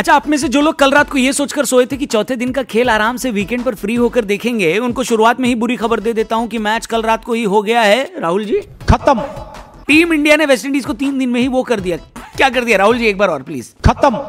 अच्छा, आप में से जो लोग कल रात को ये सोचकर सोए थे कि चौथे दिन का खेल आराम से वीकेंड पर फ्री होकर देखेंगे, उनको शुरुआत में ही बुरी खबर दे देता हूं कि मैच कल रात को ही हो गया है। राहुल जी, खत्म। टीम इंडिया ने वेस्टइंडीज को 3 दिन में ही वो कर दिया। क्या कर दिया राहुल जी, एक बार और प्लीज। खत्म।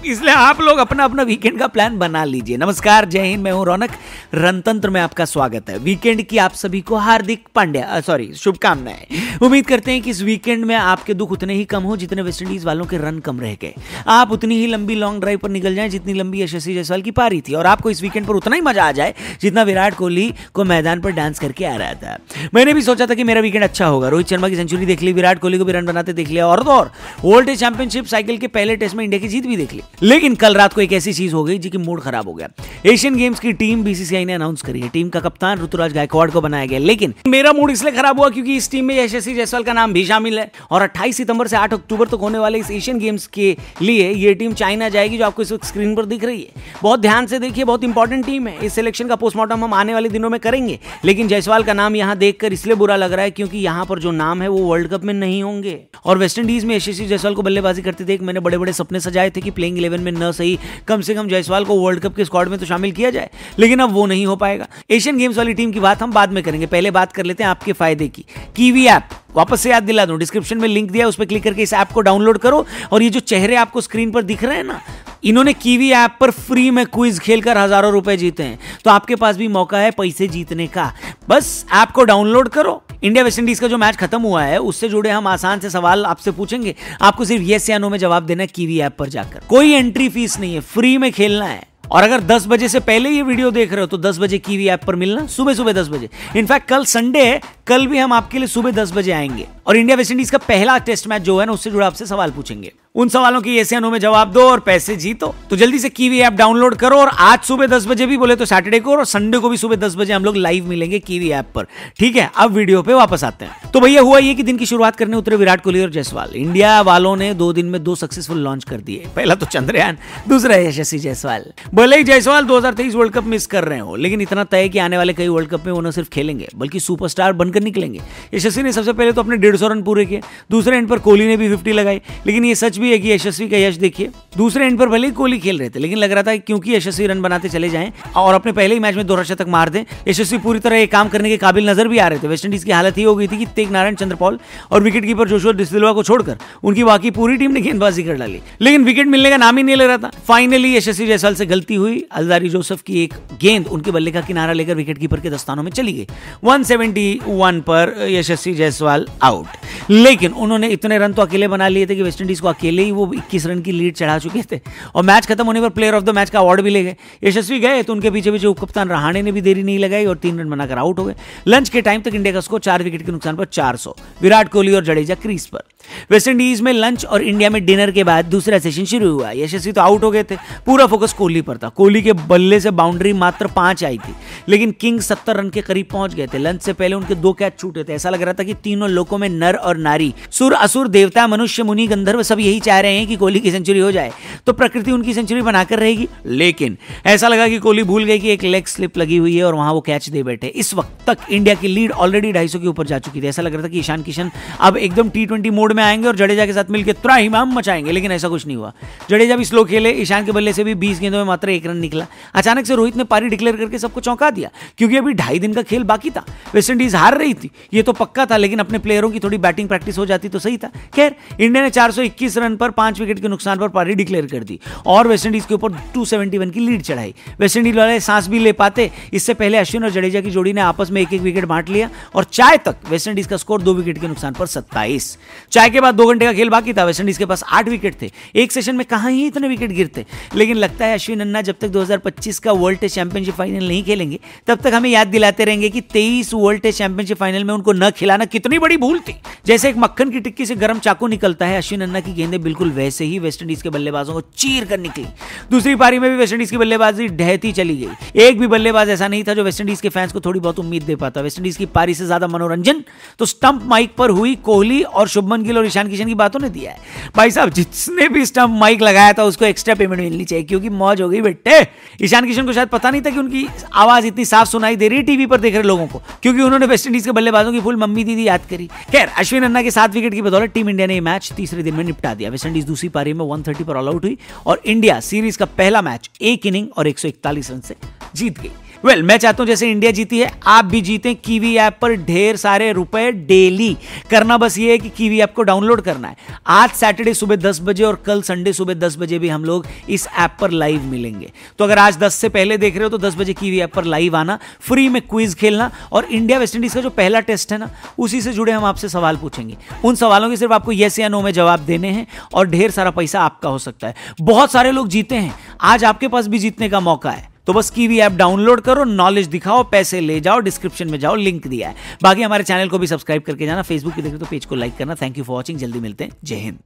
इसलिए आप लोग अपना अपना वीकेंड का प्लान बना लीजिए। नमस्कार, जय हिंद, मैं हूं रौनक। रणतंत्र में आपका स्वागत है। वीकेंड की आप सभी को हार्दिक शुभकामनाएं। उम्मीद करते हैं कि इस वीकेंड में आपके दुख उतने ही कम हो जितने वेस्टइंडीज वालों के रन कम रह गए। आप उतनी ही लंबी लॉन्ग ड्राइव पर निकल जाएं जितनी लंबी यशस्वी जायसवाल की पारी थी, और आपको इस वीकेंड पर उतना ही मजा आ जाए जितना विराट कोहली को मैदान पर डांस करके आ रहा था। मैंने भी सोचा था कि मेरा वीकेंड अच्छा होगा। रोहित शर्मा की सेंचुरी देख ली, विराट कोहली को भी रन बनाते देख लिया, और वर्ल्ड टेस्ट चैंपियनशिप साइकिल के पहले टेस्ट में इंडिया की जीत भी देख ली। लेकिन कल रात को एक ऐसी चीज हो गई जिसकी मूड खराब हो गया। एशियन गेम्स की टीम बीसीसीआई ने अनाउंस करी है। टीम का कप्तान ऋतुराज गायकवाड़ को बनाया गया। लेकिन मेरा मूड इसलिए खराब हुआ क्योंकि इस टीम में यशस्वी जायसवाल का नाम भी शामिल है, और 28 सितंबर से 8 अक्टूबर तक होने वाले इस एशियन गेम्स के लिए ये टीम चाइना जाएगी, जो आपको इस वक्त स्क्रीन पर दिख रही है। बहुत ध्यान से देखिए, बहुत इंपॉर्टेंट टीम है। इस सिलेक्शन का पोस्टमार्टम हम आने वाले दिनों में करेंगे, लेकिन जायसवाल का नाम यहां देखकर इसलिए बुरा लग रहा है क्योंकि यहां पर जो नाम है वो वर्ल्ड कप में नहीं होंगे। और वेस्टइंडीज में यशस्वी जायसवाल को बल्लेबाजी करते देख मैंने बड़े बड़े सपने सजाए थे कि प्लेइंग 11 में न सही कम से कम जायसवाल को वर्ल्ड कप के स्क्वाड में तो शामिल किया जाए, लेकिन अब वो नहीं हो पाएगा। एशियन गेम्स वाली टीम की बात हम बाद में करेंगे, पहले बात कर लेते हैं आपके फायदे की। कीवी ऐप, वापस से याद दिला दूं, डिस्क्रिप्शन में लिंक दिया, उस पर क्लिक करके इस ऐप को डाउनलोड करो। और ये जो चेहरे आपको स्क्रीन पर दिख रहे हैं ना, इन्होंने कीवी ऐप पर फ्री में क्विज खेलकर हजारों रुपए जीते हैं। तो आपके पास भी मौका है पैसे जीतने का। बस ऐप को डाउनलोड करो। इंडिया वेस्टइंडीज का जो मैच खत्म हुआ है उससे जुड़े हम आसान से सवाल आपसे पूछेंगे। आपको सिर्फ यस या नो में जवाब देना है कीवी ऐप पर जाकर। कोई एंट्री फीस नहीं है, फ्री में खेलना है। और अगर 10 बजे से पहले ये वीडियो देख रहे हो तो 10 बजे कीवी ऐप पर मिलना, सुबह 10 बजे। इनफैक्ट कल संडे है, कल भी हम आपके लिए सुबह 10 बजे आएंगे और इंडिया वेस्टइंडीज का पहला टेस्ट मैच जो है ना, उससे जुड़ा आपसे सवाल पूछेंगे। उन सवालों की यस या नो में जवाब दो और पैसे जीतो। तो जल्दी से कीवी ऐप डाउनलोड करो, और आज सुबह 10 बजे भी बोले तो सैटरडे को, और संडे को भी सुबह 10 बजे हम लोग लाइव मिलेंगे कीवी ऐप पर। ठीक है, अब वीडियो पे वापस आते हैं। तो भैया हुआ ये कि दिन की शुरुआत करने उतरे विराट कोहली और जायसवाल। इंडिया वालों ने 2 दिन में 2 सक्सेसफुल लॉन्च कर दिए। पहला तो चंद्रयान, दूसरा यशस्वी जायसवाल। भले ही जायसवाल 2023 वर्ल्ड कप मिस कर रहे हो, लेकिन इतना तय कि आने वाले कई वर्ल्ड कप में वो न सिर्फ खेलेंगे बल्कि सुपरस्टार बनकर निकलेंगे। यशस्वी ने सबसे पहले तो अपने 150 रन पूरे किए, दूसरे एंड पर कोहली ने भी 50 लगाई। लेकिन ये सच भी है कि यशस्वी का यश देखिए, दूसरे एंड पर भले ही कोहली खेल रहे थे, लेकिन लग रहा था क्योंकि यशस्वी रन बनाते चले जाएं और अपने पहले ही मैच में 2 शतक मार दें, यशस्वी पूरी तरह ये काम करने के काबिल नजर भी आ रहे थे। वेस्टइंडीज की हालत ही हो गई थी कि तेगनारायण चंद्रपॉल और विकेटकीपर जोशुआ डिसिल्वा को छोड़कर उनकी बाकी पूरी टीम ने गेंदबाजी कर डाली, लेकिन विकेट मिलने का नाम ही नहीं ले रहा था। फाइनली यशस्वी जायसवाल से गलती हुई। अलजारी जोसेफ की एक गेंद उनके बल्ले का किनारा लेकर विकेटकीपर के दस्तानों में चली गई। 171 पर यशस्वी जायसवाल आउट। लेकिन उन्होंने इतने रन तो अकेले बना लिए थे कि वेस्टइंडीज को अकेले ही वो 21 रन की लीड चढ़ा चुके थे, और मैच खत्म होने पर प्लेयर ऑफ द मैच का अवार्ड भी ले गए। यशस्वी गए तो उनके पीछे पीछे उपकप्तान रहाणे ने भी देरी नहीं लगाई और 3 रन बनाकर आउट हो गए। लंच के टाइम तक इंडिया का स्कोर 4 विकेट के नुकसान पर 400। विराट कोहली और जडेजा क्रीज पर। वेस्टइंडीज में लंच और इंडिया में डिनर के बाद दूसरा सेशन शुरू हुआ। यशस्वी तो आउट हो गए थे, पूरा फोकस कोहली पर था। कोहली के बल्ले से बाउंड्री मात्र 5 आई थी, लेकिन किंग्स 70 रन के करीब पहुंच गए थे। लंच से पहले उनके 2 कैच छूटे थे। ऐसा लग रहा था कि तीनों लोकों में नर और नारी, सुर असुर, देवता, मनुष्य, मुनि, गंधर्व सब यही चाह रहे हैं कि कोहली की सेंचुरी हो जाए तो प्रकृति उनकी सेंचुरी बनाकर रहेगी। लेकिन ऐसा लगा कि कोहली भूल गए कि एक लेग स्लिप लगी हुई है और वहां वो कैच दे बैठे। इस वक्त तक इंडिया की लीड ऑलरेडी 250 के ऊपर जा चुकी थी। ऐसा लग रहा था कि ईशान किशन अब एकदम T20 मोड में आएंगे और जडेजा के साथ मिलकर त्राहिमाम मचाएंगे, लेकिन ऐसा कुछ नहीं हुआ। जडेजा भी स्लो खेले। ईशान के बल्ले से भी 20 गेंदों में मात्र 1 रन निकला। अचानक से रोहित ने पारी डिक्लेयर करके सबको चौंका दिया, क्योंकि अभी 2.5 दिन का खेल बाकी था। वेस्टइंडीज हार रही थी, ये तो पक्का था, लेकिन अपने प्लेयरों की थोड़ी बैटिंग प्रैक्टिस हो जाती तो सही था। खैर, इंडिया ने 421 रन पर 5 विकेट के नुकसान पर पारी डिक्लेयर कर दी और वेस्टइंडीज के ऊपर 271 की लीड चढ़ाई। वेस्टइंडीज वाले सांस भी ले पाते, इससे पहले अश्विन और जडेजा की जोड़ी ने आपस में 1-1 विकेट बांट लिया और चाय तक वेस्टइंडीज का स्कोर 2 विकेट के नुकसान पर 27। चाय के बाद 2 घंटे का खेल बाकी था। वेस्टइंडीज के पास 8 विकेट थे। एक सेशन में कहां ही इतने विकेट गिरते, लेकिन लगता है अश्विन अन्ना जब तक 2025 का वर्ल्ड टेस्ट चैंपियनशिप फाइनल नहीं खेलेंगे तब तक हमें याद दिलाते रहेंगे कि 23 वर्ल्ड टेस्ट चैंपियनशिप फाइनल में उनको न खिलाना कितनी बड़ी भूल थी। जैसे एक मक्खन की टिक्की से गर्म चाकू निकलता है, अश्विन अन्ना की गेंदें बिल्कुल वैसे ही वेस्टइंडीज के बल्लेबाजों को चीर कर निकली। दूसरी पारी में भी वेस्टइंडीज की बल्लेबाजी ढहती चली गई। एक भी बल्लेबाज ऐसा नहीं था जो वेस्टइंडीज के फैंस को थोड़ी बहुत उम्मीद दे पाता। वेस्टइंडीज की पारी से ज्यादा मनोरंजन तो स्टंप माइक पर हुई कोहली और शुभमन गिल और ईशान किशन की बातों ने दिया है। भाई साहब, जिसने भी स्टंप माइक लगाया था उसको एक्स्ट्रा पेमेंट मिलनी चाहिए, क्योंकि मौज हो गई बेटे। ईशान किशन को शायद पता नहीं था कि उनकी आवाज इतनी साफ सुनाई दे रही है टीवी पर देख रहे लोगों को, क्योंकि उन्होंने वेस्टइंडीज के बल्लेबाजों की फुल मम्मी दीदी याद करी। खैर, अश्विन अन्ना के 7 विकेट की बदौलत टीम इंडिया ने यह मैच तीसरे दिन में निपटा दिया। वेस्ट इंडीज दूसरी पारी में 130 पर ऑल आउट हुई और इंडिया सीरीज का पहला मैच एक इनिंग और 141 रन से जीत गई। मैं चाहता हूं जैसे इंडिया जीती है आप भी जीतें। कीवी ऐप पर ढेर सारे रुपए डेली। करना बस ये है कि कीवी ऐप को डाउनलोड करना है। आज सैटरडे सुबह 10 बजे और कल संडे सुबह 10 बजे भी हम लोग इस ऐप पर लाइव मिलेंगे। तो अगर आज 10 से पहले देख रहे हो तो 10 बजे कीवी ऐप पर लाइव आना, फ्री में क्विज खेलना और इंडिया वेस्ट इंडीज का जो पहला टेस्ट है ना, उसी से जुड़े हम आपसे सवाल पूछेंगे। उन सवालों के सिर्फ आपको येस या नो में जवाब देने हैं और ढेर सारा पैसा आपका हो सकता है। बहुत सारे लोग जीते हैं, आज आपके पास भी जीतने का मौका है। तो बस कीवी ऐप डाउनलोड करो, नॉलेज दिखाओ, पैसे ले जाओ। डिस्क्रिप्शन में जाओ, लिंक दिया है। बाकी हमारे चैनल को भी सब्सक्राइब करके जाना। फेसबुक पे देख रहे हो तो पेज को लाइक करना। Thank you for watching. जल्दी मिलते हैं। जय हिंद।